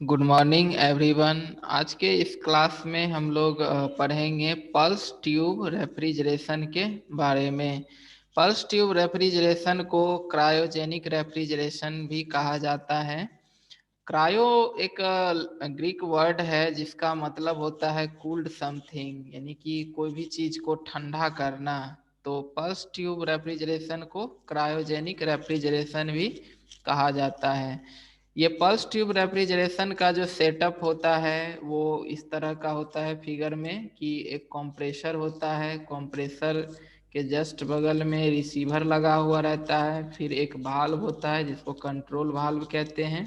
Good morning everyone. आज के इस क्लास में हम लोग पढ़ेंगे पल्स ट्यूब रेफ्रिजरेशन के बारे में। पल्स ट्यूब रेफ्रिजरेशन को क्रायोजेनिक रेफ्रिजरेशन भी कहा जाता है। क्रायो एक ग्रीक वर्ड है जिसका मतलब होता है कूल्ड समथिंग, यानी कि कोई भी चीज को ठंडा करना। तो पल्स ट्यूब रेफ्रिजरेशन को क्रायोजेनिक रेफ्रिजरेशन भी कहा जाता है। ये पल्स ट्यूब रेफ्रिजरेशन का जो सेटअप होता है वो इस तरह का होता है फिगर में कि एक कंप्रेसर होता है। कंप्रेसर के जस्ट बगल में रिसीवर लगा हुआ रहता है। फिर एक वाल्व होता है जिसको कंट्रोल वाल्व कहते हैं।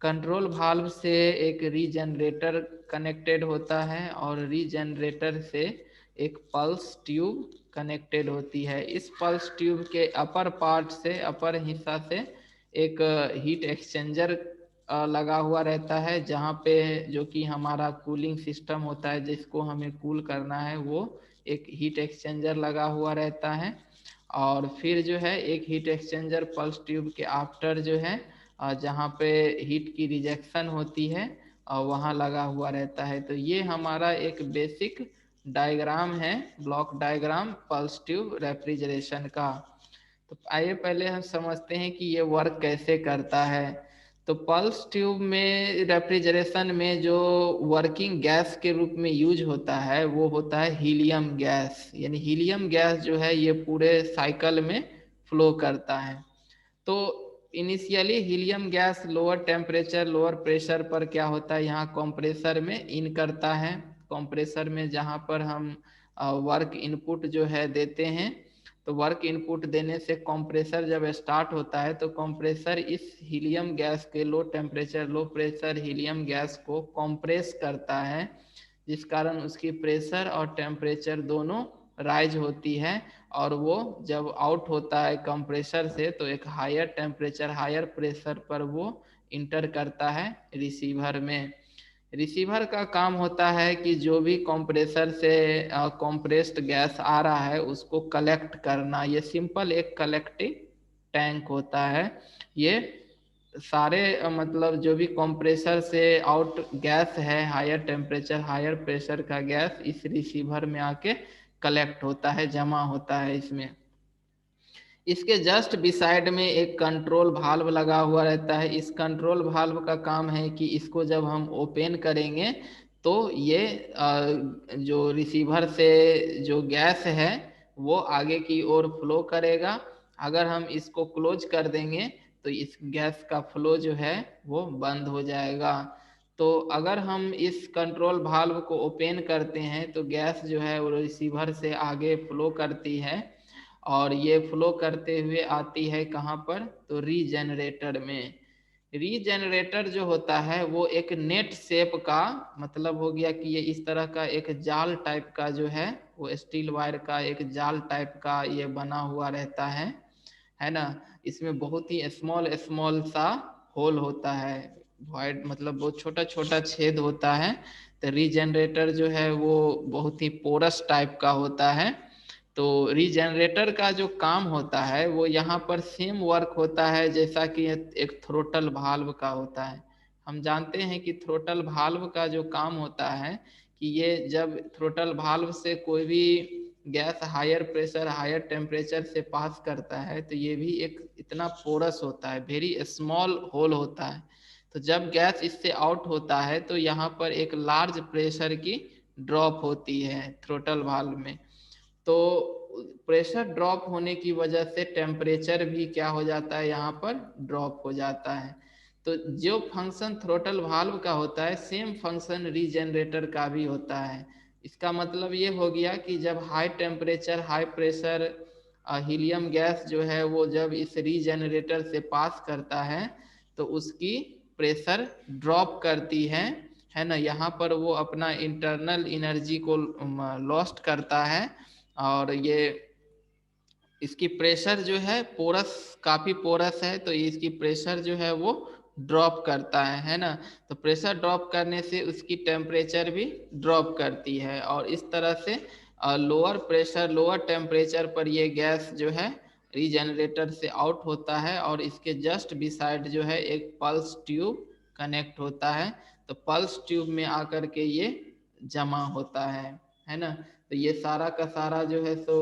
कंट्रोल वाल्व से एक रीजनरेटर कनेक्टेड होता है और रीजनरेटर से एक पल्स ट्यूब कनेक्टेड होती है। इस पल्स ट्यूब के अपर पार्ट से, अपर हिस्सा से एक हीट एक्सचेंजर लगा हुआ रहता है, जहाँ पे जो कि हमारा कूलिंग सिस्टम होता है, जिसको हमें कूल करना है, वो एक हीट एक्सचेंजर लगा हुआ रहता है। और फिर जो है एक हीट एक्सचेंजर पल्स ट्यूब के आफ्टर जो है जहाँ पे हीट की रिजेक्शन होती है और वहाँ लगा हुआ रहता है। तो ये हमारा एक बेसिक डायग्राम है, block diagram pulse tube refrigeration का। तो आइए पहले हम समझते हैं कि ये वर्क कैसे करता है। तो पल्स ट्यूब में रेफ्रिजरेशन में जो वर्किंग गैस के रूप में यूज होता है वो होता है हीलियम गैस। यानी हीलियम गैस जो है ये पूरे साइकिल में फ्लो करता है। तो initially helium gas lower temperature lower pressure पर क्या होता है, यहाँ कंप्रेसर में इन करता है। कंप्रेसर में जहाँ पर हम वर्क इनपुट जो है देते हैं, तो वर्क इनपुट देने से कंप्रेसर जब स्टार्ट होता है तो कंप्रेसर इस हीलियम गैस के low temperature low pressure helium gas को कंप्रेस करता है, जिस कारण उसकी प्रेशर और टेम्परेचर दोनों राइज होती है। और वो जब आउट होता है कंप्रेसर से तो एक हायर टेम्परेचर हायर प्रेशर पर वो इंटर करता है रिसीवर में। रिसीवर का काम होता है कि जो भी कंप्रेसर से कंप्रेस्ड गैस आ रहा है उसको कलेक्ट करना। ये सिंपल एक कलेक्टिंग टैंक होता है। ये सारे मतलब जो भी कंप्रेसर से आउट गैस है, हायर टेम्परेचर हायर प्रेशर का गैस इस रिसीवर में आके कलेक्ट होता है, जमा होता है इसमें। इसके जस्ट बिसाइड में एक कंट्रोल भाल्व लगा हुआ रहता है। इस कंट्रोल भाल्व का काम है कि इसको जब हम ओपन करेंगे तो ये जो रिसीवर से जो गैस है वो आगे की ओर फ्लो करेगा। अगर हम इसको क्लोज कर देंगे तो इस गैस का फ्लो जो है वो बंद हो जाएगा। तो अगर हम इस कंट्रोल भाल्व को ओपन करते हैं तो गैस जो है वो रिसीवर से आगे फ्लो करती है और ये फ्लो करते हुए आती है कहाँ पर, तो रीजनरेटर में। रीजनरेटर जो होता है वो एक नेट शेप का मतलब हो गया कि ये इस तरह का एक जाल टाइप का जो है वो स्टील वायर का एक जाल टाइप का ये बना हुआ रहता है ना। इसमें बहुत ही स्मॉल स्मॉल सा होल होता है, वाइड मतलब बहुत छोटा छोटा छेद होता है। तो रीजनरेटर जो है वो बहुत ही पोरस टाइप का होता है। तो रीजनरेटर का जो काम होता है वो यहाँ पर सेम वर्क होता है जैसा कि एक थ्रोटल भाल्व का होता है। हम जानते हैं कि थ्रोटल भाल्व का जो काम होता है कि ये जब थ्रोटल भाल्व से कोई भी gas higher pressure higher temperature से पास करता है तो ये भी एक इतना पोरस होता है, वेरी स्मॉल होल होता है। तो जब गैस इससे आउट होता है तो यहाँ पर एक लार्ज प्रेशर की ड्रॉप होती है थ्रोटल वाल्व में। तो प्रेशर ड्रॉप होने की वजह से टेम्परेचर भी क्या हो जाता है, यहाँ पर ड्रॉप हो जाता है। तो जो फंक्शन थ्रोटल वाल्व का होता है सेम फंक्शन रीजनरेटर का भी होता है। इसका मतलब ये हो गया कि जब high temperature high pressure helium gas जो है वो जब इस रीजनरेटर से पास करता है तो उसकी प्रेशर ड्रॉप करती है ना। यहाँ पर वो अपना इंटरनल एनर्जी को लॉस्ट करता है और ये इसकी प्रेशर जो है पोरस काफी पोरस है तो इसकी प्रेशर जो है वो ड्रॉप करता है ना। तो प्रेशर ड्रॉप करने से उसकी टेम्परेचर भी ड्रॉप करती है और इस तरह से लोअर प्रेशर लोअर टेम्परेचर पर ये गैस जो है रीजनरेटर से आउट होता है और इसके जस्ट बिसाइड जो है एक पल्स ट्यूब कनेक्ट होता है, तो पल्स ट्यूब में आकर के ये जमा होता है ना। तो ये सारा का सारा जो है सो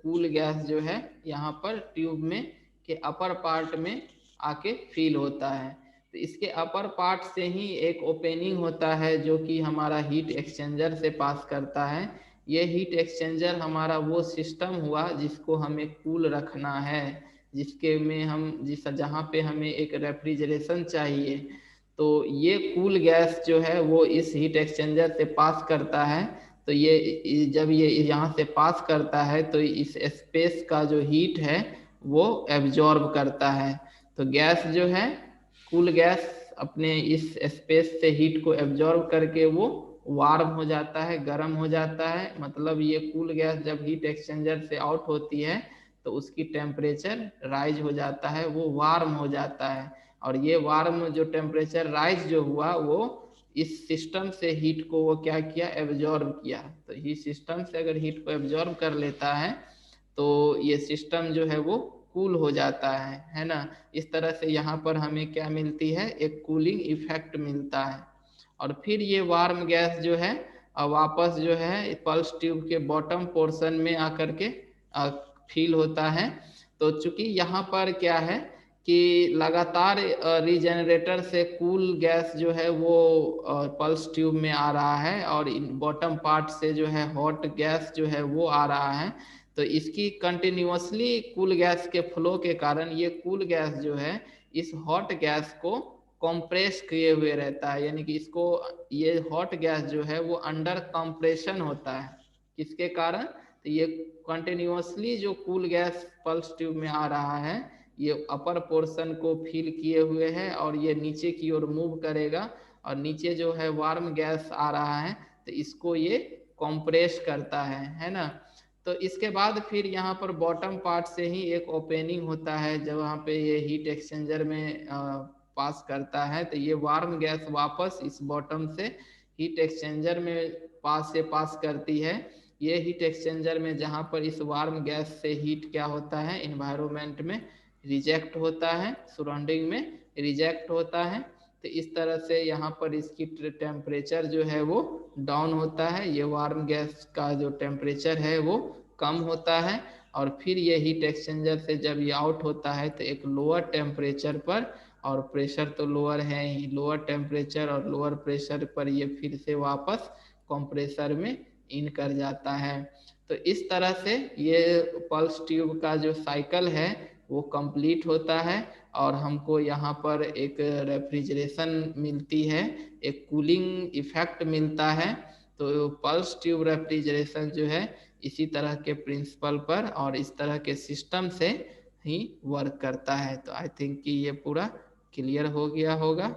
कूल गैस जो है यहाँ पर ट्यूब में के अपर पार्ट में आके फील होता है। तो इसके अपर पार्ट से ही एक ओपनिंग होता है जो कि हमारा हीट एक्सचेंजर से पास करता है। ये हीट एक्सचेंजर हमारा वो सिस्टम हुआ जिसको हमें कूल रखना है, जिसके में हम जहाँ पे हमें एक रेफ्रिजरेशन चाहिए। तो ये कूल गैस जो है वो इस हीट एक्सचेंजर से पास करता है। तो ये जब ये यहाँ से पास करता है तो इस स्पेस का जो हीट है वो एब्जॉर्ब करता है। तो गैस जो है कूल गैस अपने इस स्पेस से हीट को एब्जॉर्ब करके वो वार्म हो जाता है, गर्म हो जाता है। मतलब ये कूल गैस जब हीट एक्सचेंजर से आउट होती है तो उसकी टेम्परेचर राइज हो जाता है, वो वार्म हो जाता है। और ये वार्म जो टेम्परेचर राइज जो हुआ वो इस सिस्टम से हीट को वो क्या किया, एब्जॉर्ब किया। तो ये सिस्टम से अगर हीट को एब्जॉर्ब कर लेता है तो ये सिस्टम जो है वो कूल हो जाता है ना। इस तरह से यहाँ पर हमें क्या मिलती है, एक कूलिंग इफेक्ट मिलता है। और फिर ये वार्म गैस जो है वापस जो है पल्स ट्यूब के बॉटम पोर्शन में आकर के फील होता है। तो चूंकि यहाँ पर क्या है कि लगातार रीजेनरेटर से कूल गैस जो है वो पल्स ट्यूब में आ रहा है और इन बॉटम पार्ट से जो है हॉट गैस जो है वो आ रहा है। तो इसकी कंटिन्यूअसली कूल गैस के फ्लो के कारण ये कूल गैस जो है इस हॉट गैस को कंप्रेस किए हुए रहता है। यानी कि इसको ये हॉट गैस जो है वो अंडर कंप्रेशन होता है। किसके कारण, तो ये कंटिन्यूअसली जो कूल गैस पल्स ट्यूब में आ रहा है ये अपर पोर्शन को फिल किए हुए है और ये नीचे की ओर मूव करेगा और नीचे जो है वार्म गैस आ रहा है तो इसको ये कंप्रेस करता है ना। तो इसके बाद फिर यहाँ पर बॉटम पार्ट से ही एक ओपनिंग होता है जब वहाँ पे ये हीट एक्सचेंजर में पास करता है। तो ये वार्म गैस वापस इस बॉटम से हीट एक्सचेंजर में पास करती है। ये हीट एक्सचेंजर में जहाँ पर इस वार्म गैस से हीट क्या होता है, इन्वायरमेंट में रिजेक्ट होता है, सराउंडिंग में रिजेक्ट होता है। तो इस तरह से यहाँ पर इसकी टेम्परेचर जो है वो डाउन होता है, ये वार्म गैस का जो टेम्परेचर है वो कम होता है। और फिर ये हीट एक्सचेंजर से जब ये आउट होता है तो एक लोअर टेम्परेचर पर, और प्रेशर तो लोअर है ही, लोअर टेम्परेचर और लोअर प्रेशर पर ये फिर से वापस कंप्रेसर में इन कर जाता है। तो इस तरह से ये पल्स ट्यूब का जो साइकिल है वो कंप्लीट होता है और हमको यहाँ पर एक रेफ्रिजरेशन मिलती है, एक कूलिंग इफेक्ट मिलता है। तो पल्स ट्यूब रेफ्रिजरेशन जो है इसी तरह के प्रिंसिपल पर और इस तरह के सिस्टम से ही वर्क करता है। तो आई थिंक कि ये पूरा क्लियर हो गया होगा।